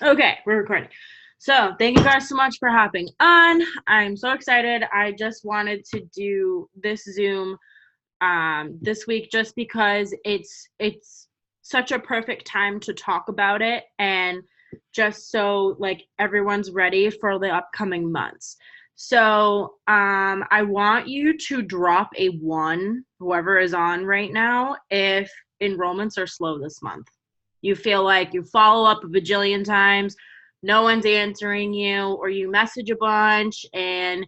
Okay, we're recording. So thank you guys so much for hopping on. I'm so excited. I just wanted to do this Zoom this week just because it's such a perfect time to talk about it, and just so like everyone's ready for the upcoming months. So I want you to drop a one, whoever is on right now, if enrollments are slow this month. You feel like you follow up a bajillion times, no one's answering you, or you message a bunch and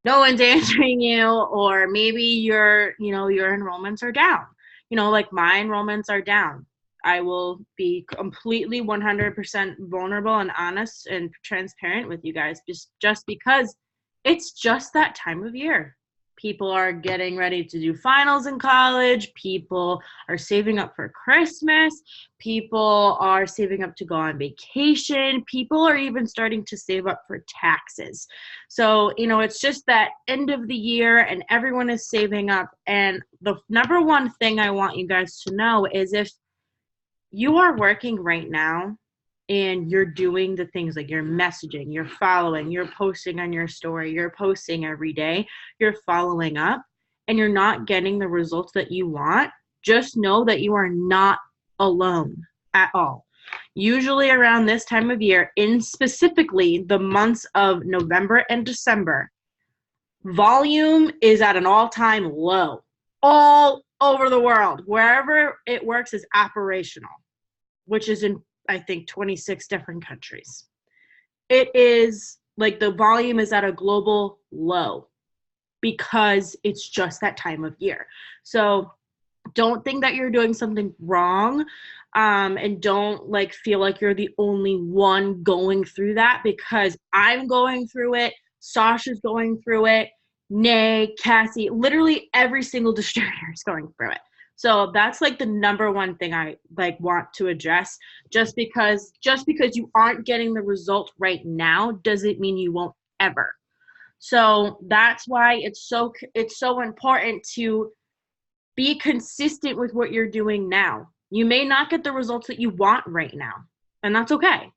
no one's answering you, or maybe your enrollments are down. Like my enrollments are down. I will be completely 100% vulnerable and honest and transparent with you guys, just because it's just that time of year. People are getting ready to do finals in college. People are saving up for Christmas. People are saving up to go on vacation. People are even starting to save up for taxes. So, it's just that end of the year and everyone is saving up. And the number one thing I want you guys to know is if you are working right now and you're doing the things like you're messaging, you're following, you're posting on your story, you're posting every day, you're following up, and you're not getting the results that you want, just know that you are not alone at all. Usually around this time of year, in specifically the months of November and December, volume is at an all-time low all over the world. Wherever it works is operational, which is in, I think, 26 different countries. It is like the volume is at a global low because it's just that time of year. So don't think that you're doing something wrong, and don't like feel like you're the only one going through that, because I'm going through it. Sasha's going through it. Nay, Cassie, literally every single distributor is going through it. So that's like the number one thing I like want to address. Just because you aren't getting the result right now doesn't mean you won't ever. So that's why it's so important to be consistent with what you're doing now. You may not get the results that you want right now, and that's okay.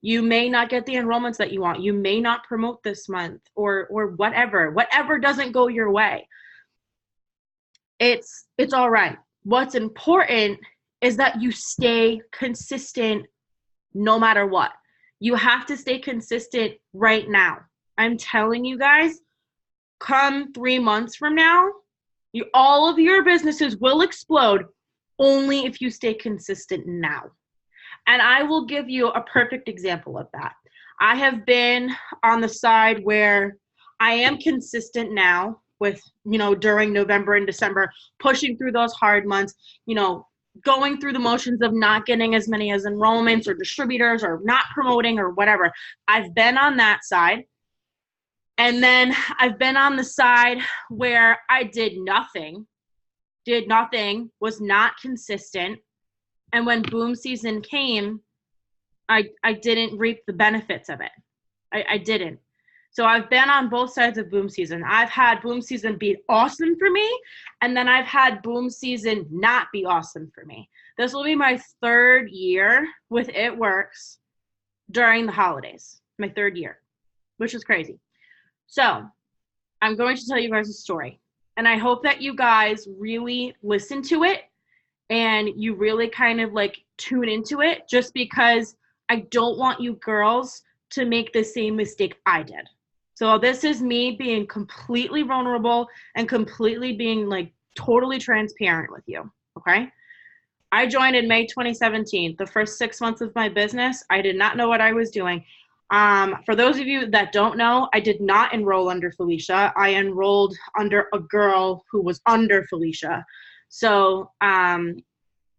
You may not get the enrollments that you want. You may not promote this month, or whatever doesn't go your way. It's all right. What's important is that you stay consistent no matter what. You have to stay consistent right now. I'm telling you guys, come 3 months from now, all of your businesses will explode only if you stay consistent now. And I will give you a perfect example of that. I have been on the side where I am consistent now with, during November and December, pushing through those hard months, going through the motions of not getting as many as enrollments or distributors or not promoting or whatever. I've been on that side. And then I've been on the side where I did nothing, was not consistent. And when boom season came, I didn't reap the benefits of it. I didn't. So I've been on both sides of boom season. I've had boom season be awesome for me, and then I've had boom season not be awesome for me. This will be my third year with It Works during the holidays, my third year, which is crazy. So I'm going to tell you guys a story, and I hope that you guys really listen to it and you really kind of like tune into it, just because I don't want you girls to make the same mistake I did. So this is me being completely vulnerable and completely being like totally transparent with you, okay? I joined in May 2017. The first 6 months of my business, I did not know what I was doing. For those of you that don't know, I did not enroll under Felicia. I enrolled under a girl who was under Felicia. So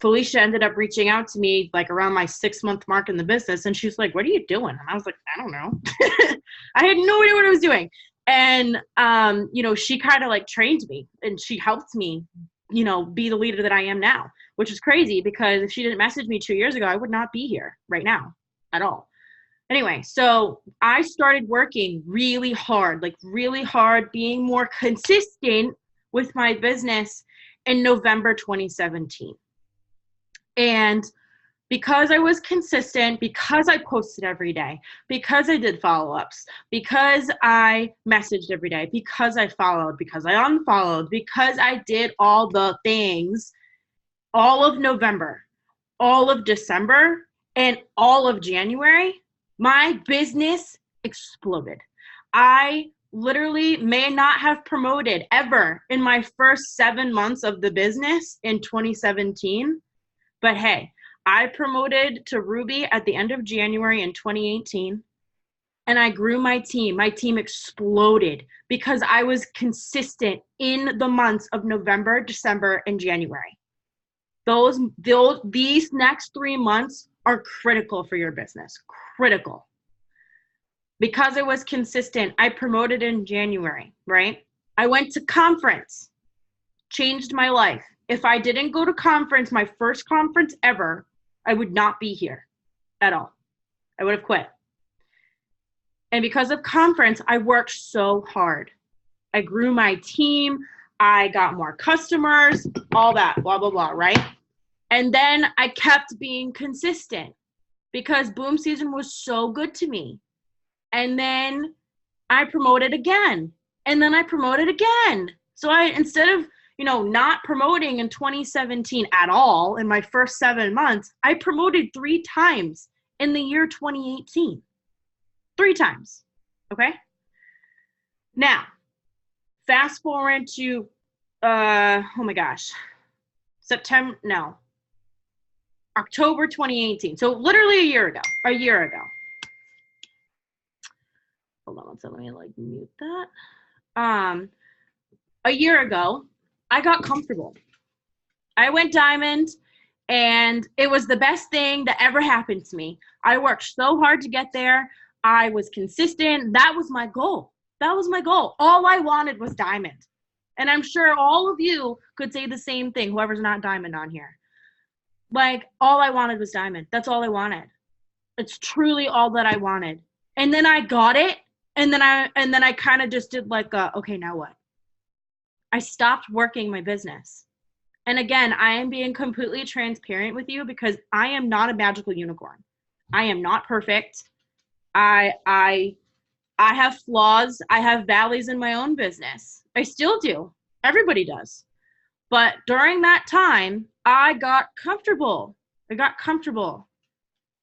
Felicia ended up reaching out to me like around my 6-month mark in the business, and she's like, "What are you doing?" And I was like, "I don't know." I had no idea what I was doing. And she kind of like trained me, and she helped me, be the leader that I am now, which is crazy because if she didn't message me 2 years ago, I would not be here right now at all. Anyway, so I started working really hard, being more consistent with my business in November 2017. And because I was consistent, because I posted every day, because I did follow-ups, because I messaged every day, because I followed, because I unfollowed, because I did all the things, all of November, all of December, and all of January, my business exploded. I literally may not have promoted ever in my first 7 months of the business in 2017, but hey, I promoted to Ruby at the end of January in 2018, and I grew my team. My team exploded because I was consistent in the months of November, December, and January. These next 3 months are critical for your business, critical. Because I was consistent, I promoted in January, right? I went to conference, changed my life. If I didn't go to conference, my first conference ever, I would not be here at all. I would have quit. And because of conference, I worked so hard. I grew my team. I got more customers, all that, blah, blah, blah, right? And then I kept being consistent because boom season was so good to me. And then I promoted again. And then I promoted again. So instead of, not promoting in 2017 at all in my first 7 months, I promoted 3 times in the year 2018. 3 times. Okay? Now, fast forward to, October 2018. So literally a year ago. Hold on one second, let me mute that. A year ago, I got comfortable. I went diamond, and it was the best thing that ever happened to me. I worked so hard to get there. I was consistent. That was my goal. All I wanted was diamond. And I'm sure all of you could say the same thing, whoever's not diamond on here. Like, all I wanted was diamond. That's all I wanted. It's truly all that I wanted. And then I got it, and then I kind of just did like, okay, now what? I stopped working my business. And again, I am being completely transparent with you because I am not a magical unicorn. I am not perfect. I have flaws. I have valleys in my own business. I still do. Everybody does. But during that time, I got comfortable.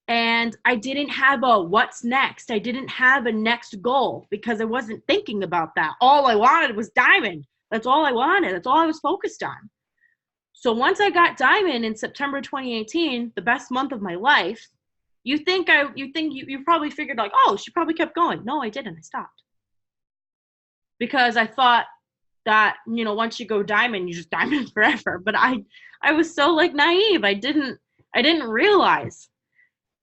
And I didn't have a what's next. I didn't have a next goal because I wasn't thinking about that. All I wanted was diamond. That's all I wanted. That's all I was focused on. So once I got diamond in September 2018, the best month of my life, you probably figured like, oh, she probably kept going. No, I didn't. I stopped. Because I thought that, once you go diamond, you just diamond forever. But I was so like naive. I didn't realize.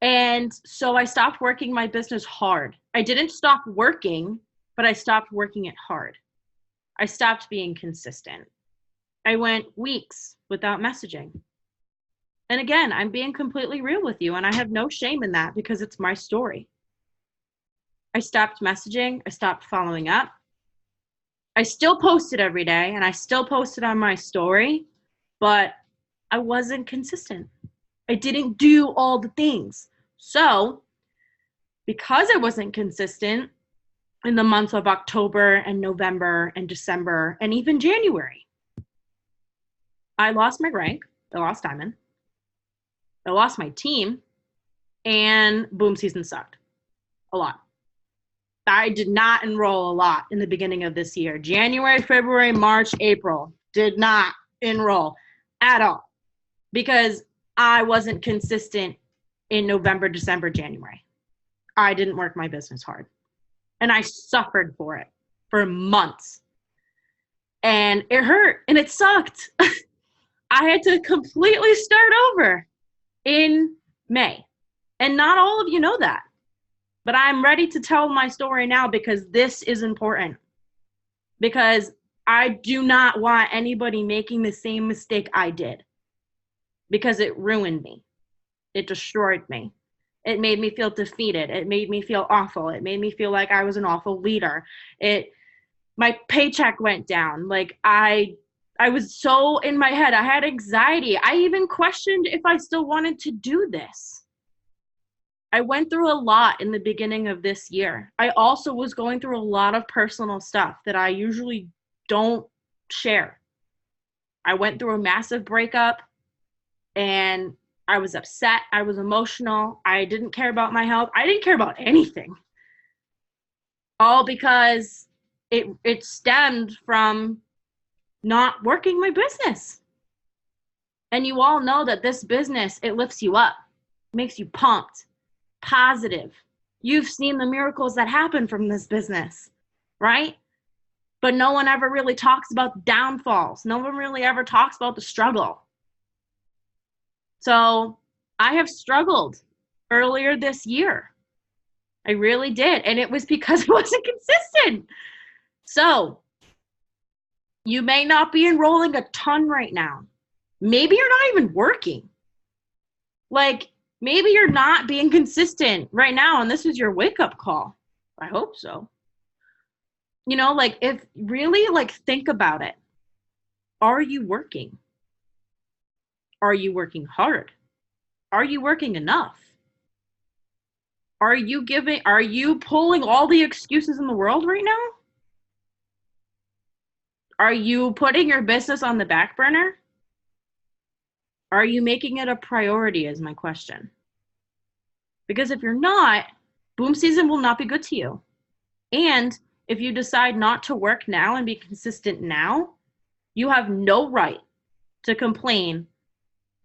And so I stopped working my business hard. I didn't stop working, but I stopped working it hard. I stopped being consistent. I went weeks without messaging. And again, I'm being completely real with you, and I have no shame in that because it's my story. I stopped messaging. I stopped following up. I still posted every day, and I still posted on my story, but I wasn't consistent. I didn't do all the things. So because I wasn't consistent in the months of October and November and December and even January, I lost my rank. I lost diamond. I lost my team, and boom season sucked a lot. I did not enroll a lot in the beginning of this year. January, February, March, April, did not enroll at all because I wasn't consistent in November, December, January. I didn't work my business hard. And I suffered for it for months. And it hurt and it sucked. I had to completely start over in May. And not all of you know that. But I'm ready to tell my story now because this is important. Because I do not want anybody making the same mistake I did. Because it ruined me. It destroyed me. It made me feel defeated. It made me feel awful. It made me feel like I was an awful leader. My paycheck went down. Like I I was so in my head. I had anxiety. I even questioned if I still wanted to do this. I went through a lot in the beginning of this year. I also was going through a lot of personal stuff that I usually don't share. I went through a massive breakup and I was upset. I was emotional. I didn't care about my health. I didn't care about anything. All because it stemmed from not working my business. And you all know that this business, it lifts you up, makes you pumped, positive. You've seen the miracles that happen from this business, right? But no one ever really talks about downfalls. No one really ever talks about the struggle. So I have struggled earlier this year. I really did. And it was because I wasn't consistent. So you may not be enrolling a ton right now. Maybe you're not even working. Like, maybe you're not being consistent right now, and this is your wake-up call. I hope so. You know, like, if really, like, think about it. Are you working? Are you working hard? Are you working enough? Are you pulling all the excuses in the world right now? Are you putting your business on the back burner? Are you making it a priority is my question. Because if you're not, boom season will not be good to you. And if you decide not to work now and be consistent now, you have no right to complain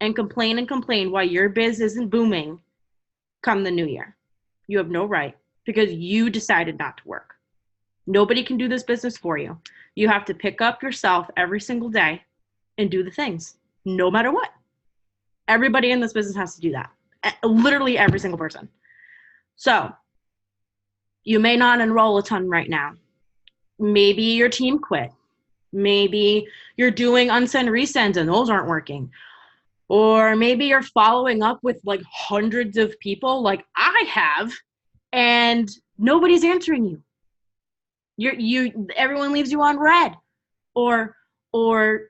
and complain and complain why your biz isn't booming come the new year. You have no right because you decided not to work. Nobody can do this business for you. You have to pick up yourself every single day and do the things, no matter what. Everybody in this business has to do that. Literally every single person. So you may not enroll a ton right now. Maybe your team quit. Maybe you're doing unsend resends and those aren't working. Or maybe you're following up with like hundreds of people like I have and nobody's answering you. Everyone leaves you on red. Or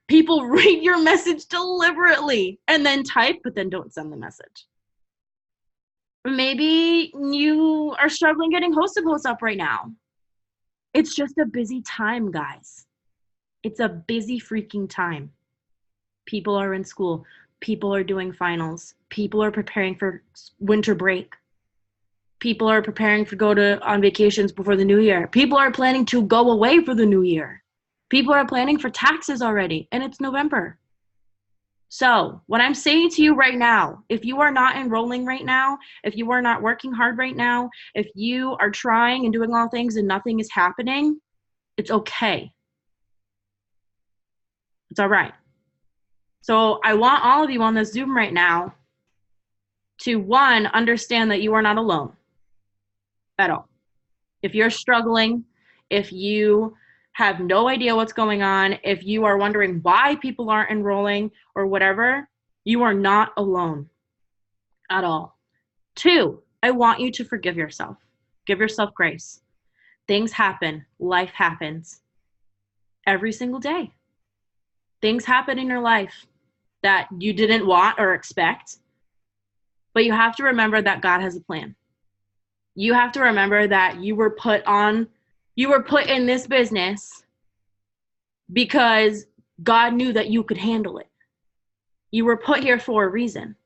people read your message deliberately and then type but then don't send the message. Maybe you are struggling getting hosted posts up right now. It's just a busy time, guys. It's a busy freaking time. People are in school. People are doing finals. People are preparing for winter break. People are preparing to go on vacations before the new year. People are planning to go away for the new year. People are planning for taxes already, and it's November. So what I'm saying to you right now, if you are not enrolling right now, if you are not working hard right now, if you are trying and doing all things and nothing is happening, it's okay. It's all right. So I want all of you on this Zoom right now to, one, understand that you are not alone at all. If you're struggling, if you have no idea what's going on, if you are wondering why people aren't enrolling or whatever, you are not alone at all. Two, I want you to forgive yourself. Give yourself grace. Things happen. Life happens every single day. Things happen in your life that you didn't want or expect, but you have to remember that God has a plan. You have to remember that you were put in this business because God knew that you could handle it. You were put here for a reason.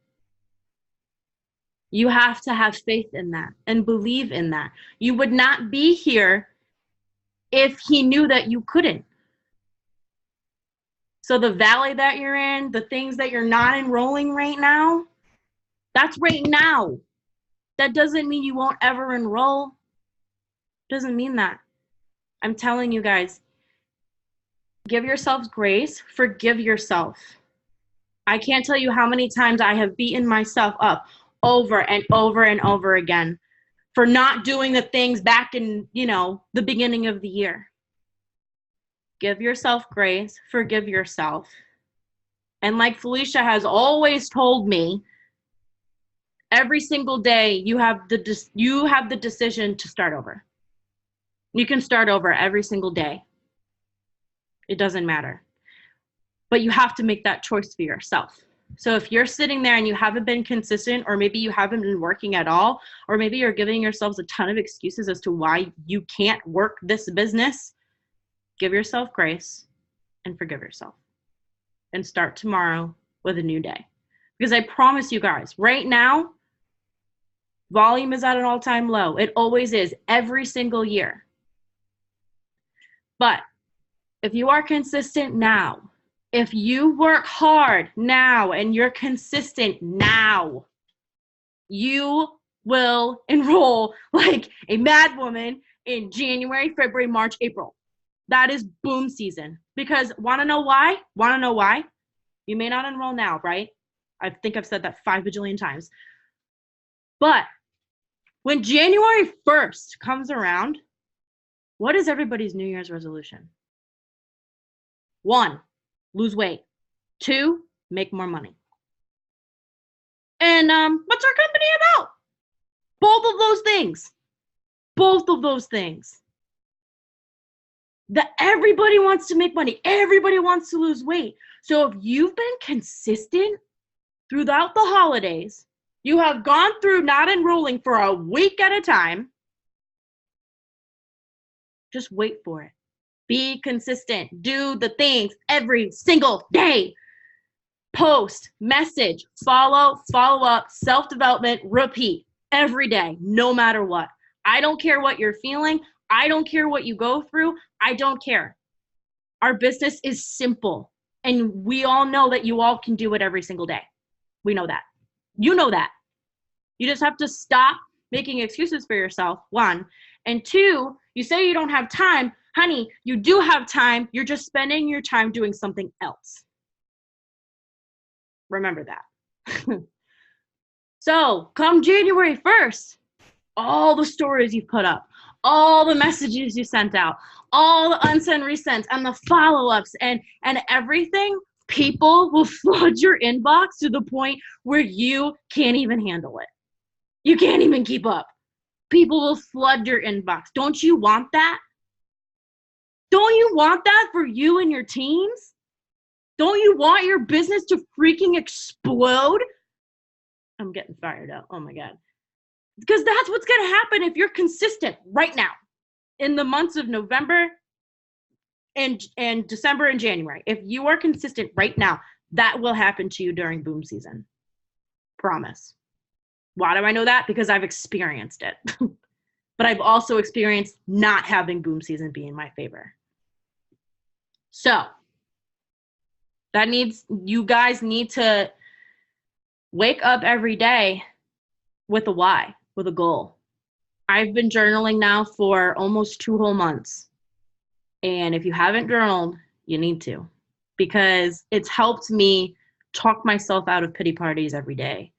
You have to have faith in that and believe in that. You would not be here if he knew that you couldn't. So the valley that you're in, the things that you're not enrolling right now, that's right now. That doesn't mean you won't ever enroll. Doesn't mean that. I'm telling you guys, give yourselves grace, forgive yourself. I can't tell you how many times I have beaten myself up over and over and over again for not doing the things back in, the beginning of the year. Give yourself grace, forgive yourself. And like Felicia has always told me, every single day you have the decision to start over. You can start over every single day. It doesn't matter. but you have to make that choice for yourself. So if you're sitting there and you haven't been consistent, or maybe you haven't been working at all, or maybe you're giving yourselves a ton of excuses as to why you can't work this business, give yourself grace and forgive yourself and start tomorrow with a new day. Because I promise you guys, right now, volume is at an all-time low. It always is, every single year. But if you are consistent now, if you work hard now and you're consistent now, you will enroll like a mad woman in January, February, March, April. That is boom season. Because want to know why? Want to know why? You may not enroll now, right? I think I've said that 5 bajillion times. But when January 1st comes around, what is everybody's New Year's resolution? 1, lose weight. 2, make more money. And what's our company about? Both of those things. Both of those things. That everybody wants to make money. Everybody wants to lose weight. So if you've been consistent throughout the holidays, you have gone through not enrolling for a week at a time, just wait for it. Be consistent. Do the things every single day. Post, message, follow up, self-development, repeat every day, no matter what. I don't care what you're feeling. I don't care what you go through. I don't care. Our business is simple, and we all know that you all can do it every single day. We know that. You know that. You just have to stop making excuses for yourself, 1. And 2, you say you don't have time. Honey, you do have time. You're just spending your time doing something else. Remember that. So come January 1st, all the stories you put up, all the messages you sent out, all the unsent resends and the follow-ups and everything, people will flood your inbox to the point where you can't even handle it. You can't even keep up. People will flood your inbox. Don't you want that? Don't you want that for you and your teams? Don't you want your business to freaking explode? I'm getting fired up. Oh my God. Because that's what's going to happen if you're consistent right now in the months of November and December and January. If you are consistent right now, that will happen to you during boom season. Promise. Why do I know that? Because I've experienced it. But I've also experienced not having boom season be in my favor. So you guys need to wake up every day with a why, with a goal. I've been journaling now for almost 2 whole months. And if you haven't journaled, you need to, because it's helped me talk myself out of pity parties every day.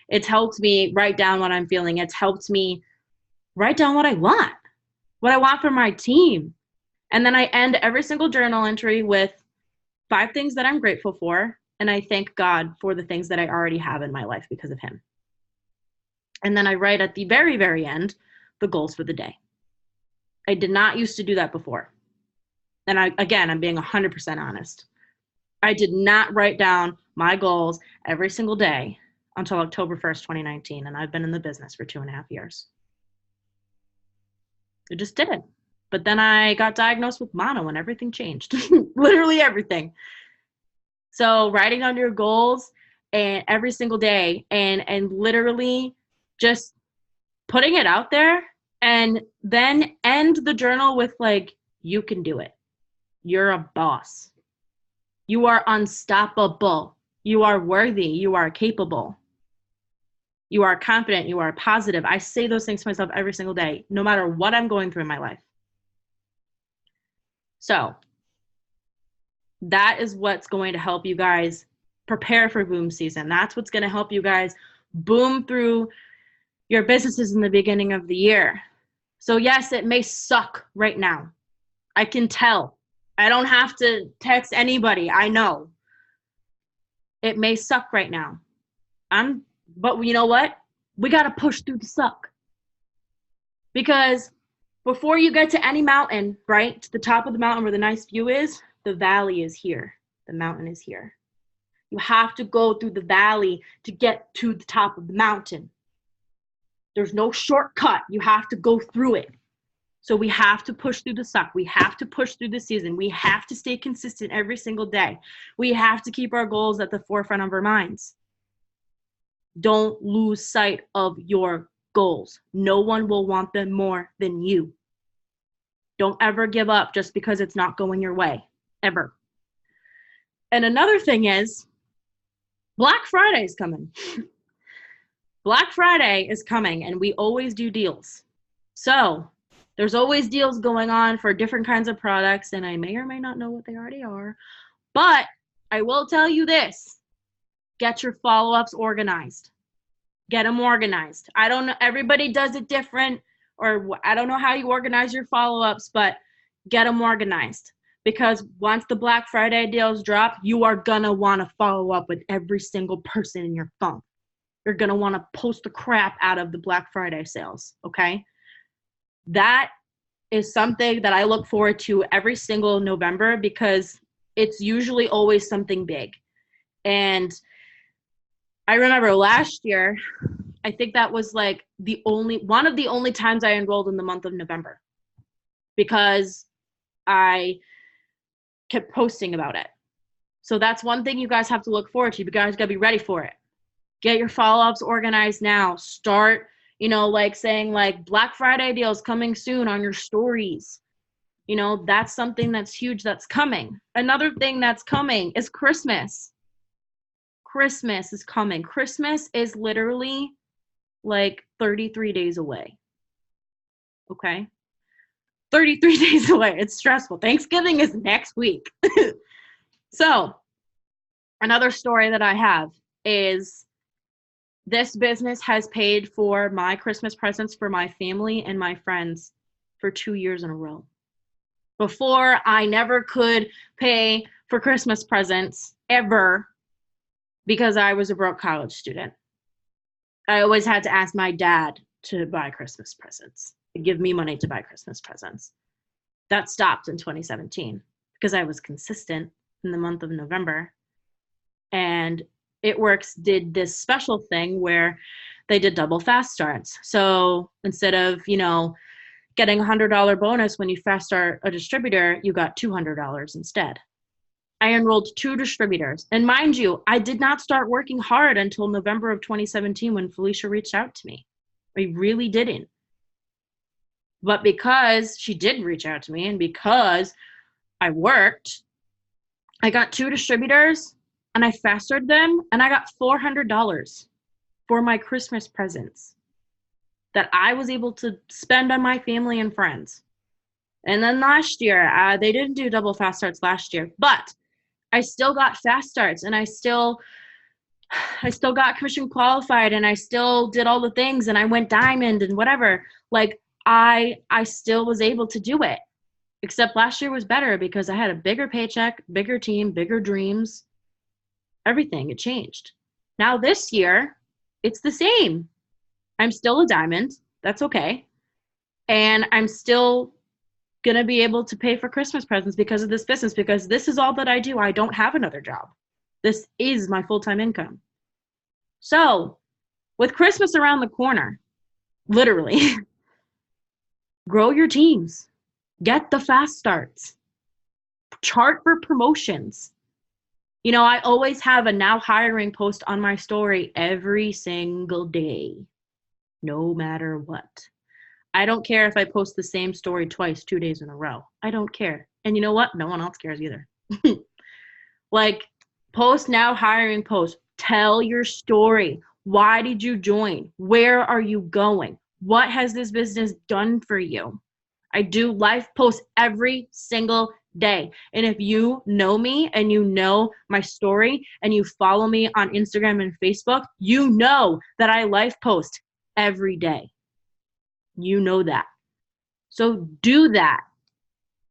It's helped me write down what I'm feeling. It's helped me write down what I want for my team. And then I end every single journal entry with 5 things that I'm grateful for. And I thank God for the things that I already have in my life because of him. And then I write at the very, very end, the goals for the day. I did not used to do that before. And I'm being 100% honest. I did not write down my goals every single day until October 1st, 2019. And I've been in the business for 2.5 years. I just didn't. But then I got diagnosed with mono and everything changed. Literally everything. So writing down your goals and every single day and literally just putting it out there, and then end the journal with like, you can do it. You're a boss. You are unstoppable. You are worthy. You are capable. You are confident. You are positive. I say those things to myself every single day, no matter what I'm going through in my life. So that is what's going to help you guys prepare for boom season. That's what's going to help you guys boom through your businesses in the beginning of the year. So yes, it may suck right now. I can tell. I don't have to text anybody. I know. It may suck right now. But you know what? We got to push through the suck. Because before you get to any mountain, right, to the top of the mountain where the nice view is, the valley is here. The mountain is here. You have to go through the valley to get to the top of the mountain. There's no shortcut. You have to go through it. So we have to push through the suck. We have to push through the season. We have to stay consistent every single day. We have to keep our goals at the forefront of our minds. Don't lose sight of your goals. No one will want them more than you. Don't ever give up just because it's not going your way, ever. And another thing is, Black Friday is coming. Black Friday is coming, and we always do deals. So there's always deals going on for different kinds of products, and I may or may not know what they already are. But I will tell you this. Get your follow-ups organized. Get them organized. I don't know. Everybody does it different, or I don't know how you organize your follow-ups, but get them organized. Because once the Black Friday deals drop, you are going to want to follow up with every single person in your phone. You're going to want to post the crap out of the Black Friday sales, okay? That is something that I look forward to every single November because it's usually always something big. And I remember last year, I think that was like one of the only times I enrolled in the month of November because I kept posting about it. So that's one thing you guys have to look forward to. You guys got to be ready for it. Get your follow-ups organized now. Start, like saying like Black Friday deals coming soon on your stories. That's something that's huge that's coming. Another thing that's coming is Christmas. Christmas is coming. Christmas is literally like 33 days away. Okay? 33 days away. It's stressful. Thanksgiving is next week. So, another story that I have is this business has paid for my Christmas presents for my family and my friends for 2 years in a row. Before, I never could pay for Christmas presents ever because I was a broke college student. I always had to ask my dad to buy Christmas presents, to give me money to buy Christmas presents. That stopped in 2017 because I was consistent in the month of November. And It Works did this special thing where they did double fast starts. So instead of, getting a $100 bonus when you fast start a distributor, you got $200 instead. I enrolled 2 distributors. And mind you, I did not start working hard until November of 2017 when Felicia reached out to me. I really didn't. But because she did reach out to me and because I worked, I got 2 distributors and I fast started them and I got $400 for my Christmas presents that I was able to spend on my family and friends. And then last year, they didn't do double fast starts last year, but I still got fast starts and I still got commission qualified and I still did all the things and I went diamond and whatever. Like I still was able to do it, except last year was better because I had a bigger paycheck, bigger team, bigger dreams, everything. It changed. Now this year, it's the same. I'm still a diamond. That's okay. And I'm still going to be able to pay for Christmas presents because of this business, because this is all that I do. I don't have another job. This is my full-time income. So with Christmas around the corner, literally, grow your teams. Get the fast starts. Chart for promotions. I always have a now hiring post on my story every single day, no matter what. I don't care if I post the same story twice, 2 days in a row. I don't care. And you know what? No one else cares either. Like, post now hiring post. Tell your story. Why did you join? Where are you going? What has this business done for you? I do live posts every single day. And if you know me and you know my story and you follow me on Instagram and Facebook, you know that I live post every day. You know that. So do that.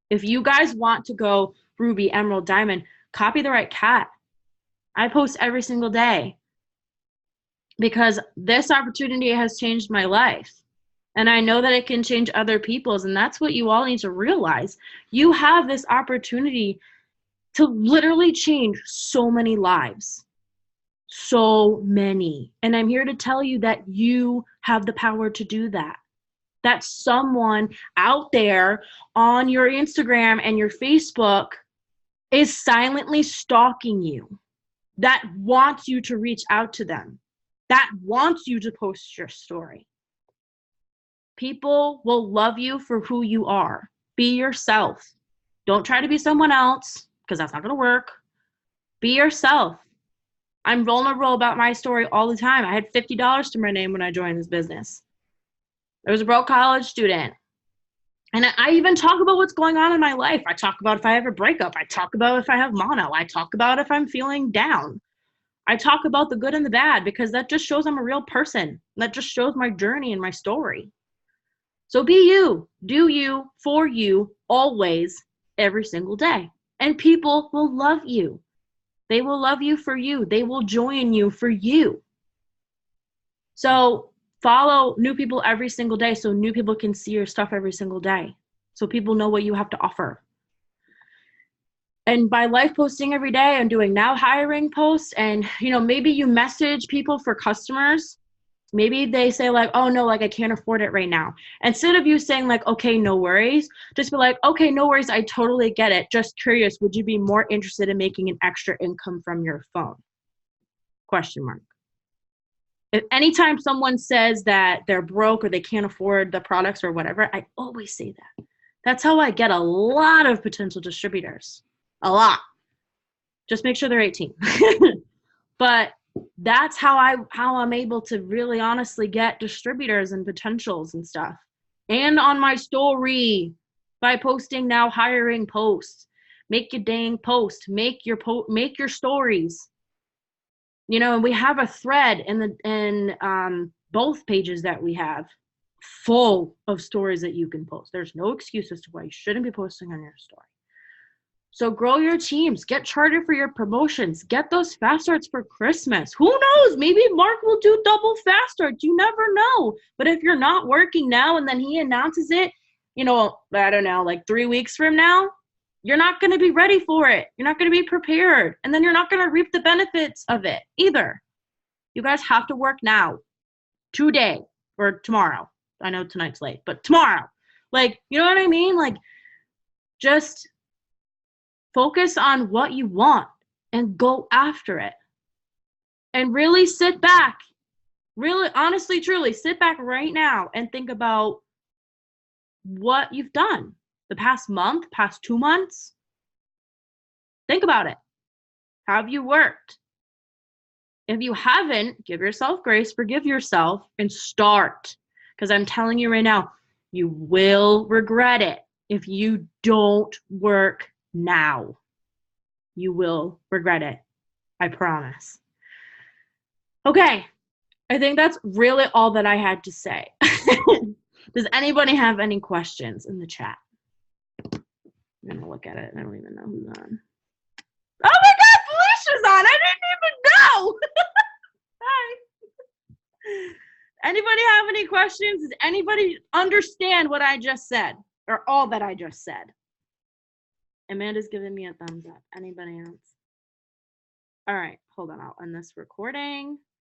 If you guys want to go Ruby, Emerald, Diamond, copy the right cat. I post every single day because this opportunity has changed my life. And I know that it can change other people's. And that's what you all need to realize. You have this opportunity to literally change so many lives. So many. And I'm here to tell you that you have the power to do that. That someone out there on your Instagram and your Facebook is silently stalking you, that wants you to reach out to them, that wants you to post your story. People will love you for who you are. Be yourself. Don't try to be someone else, because that's not going to work. Be yourself. I'm vulnerable about my story all the time. I had $50 to my name when I joined this business. I was a broke college student. And I even talk about what's going on in my life. I talk about if I have a breakup. I talk about if I have mono. I talk about if I'm feeling down. I talk about the good and the bad because that just shows I'm a real person. That just shows my journey and my story. So be you, do you, for you, always, every single day. And people will love you. They will love you for you. They will join you for you. So follow new people every single day so new people can see your stuff every single day. So people know what you have to offer. And by live posting every day and doing now hiring posts, and maybe you message people for customers. Maybe they say like, oh no, like I can't afford it right now. Instead of you saying like, okay, no worries, just be like, okay, no worries, I totally get it. Just curious, would you be more interested in making an extra income from your phone? Question mark. If anytime someone says that they're broke or they can't afford the products or whatever, I always say that. That's how I get a lot of potential distributors. A lot. Just make sure they're 18. But that's how I'm able to really honestly get distributors and potentials and stuff. And on my story by posting now hiring posts. Make your dang post. Make your stories. And we have a thread in both pages that we have full of stories that you can post. There's no excuse as to why you shouldn't be posting on your story. So grow your teams, get charted for your promotions, get those fast starts for Christmas. Who knows? Maybe Mark will do double fast starts. You never know. But if you're not working now and then he announces it, I don't know, like 3 weeks from now, you're not going to be ready for it. You're not going to be prepared. And then you're not going to reap the benefits of it either. You guys have to work now, today, or tomorrow. I know tonight's late, but tomorrow. Like, you know what I mean? Like, just focus on what you want and go after it. And really sit back. Really, honestly, truly, sit back right now and think about what you've done the past month, past 2 months. Think about it. Have you worked? If you haven't, give yourself grace, forgive yourself, and start. Because I'm telling you right now, you will regret it if you don't work now. You will regret it. I promise. Okay. I think that's really all that I had to say. Does anybody have any questions in the chat? I'm going to look at it and I don't even know who's on. Oh my God, Felicia's on. I didn't even know. Hi. Anybody have any questions? Does anybody understand what I just said or all that I just said? Amanda's giving me a thumbs up. Anybody else? All right, hold on. I'll end this recording.